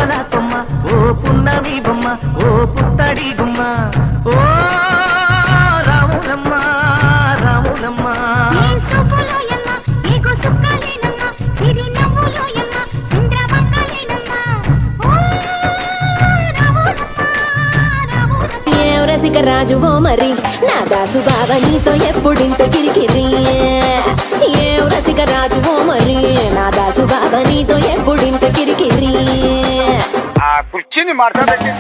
పాల కొమ్మ ఓ పున్నమి బొమ్మ ఓ పుత్తడి గుమ్మ ఓ రాములమ్మ రాములమ్మ రసిక రాజువో మరి నా దాసు బాబా నీతో ఎప్పుడింత కిరికిరి ఏ రసిక రాజువో మరి నా దాసు బాబా నీతో ఎప్పుడింత కిరికిరి ఆ కుర్చీని మార్చబెట్టి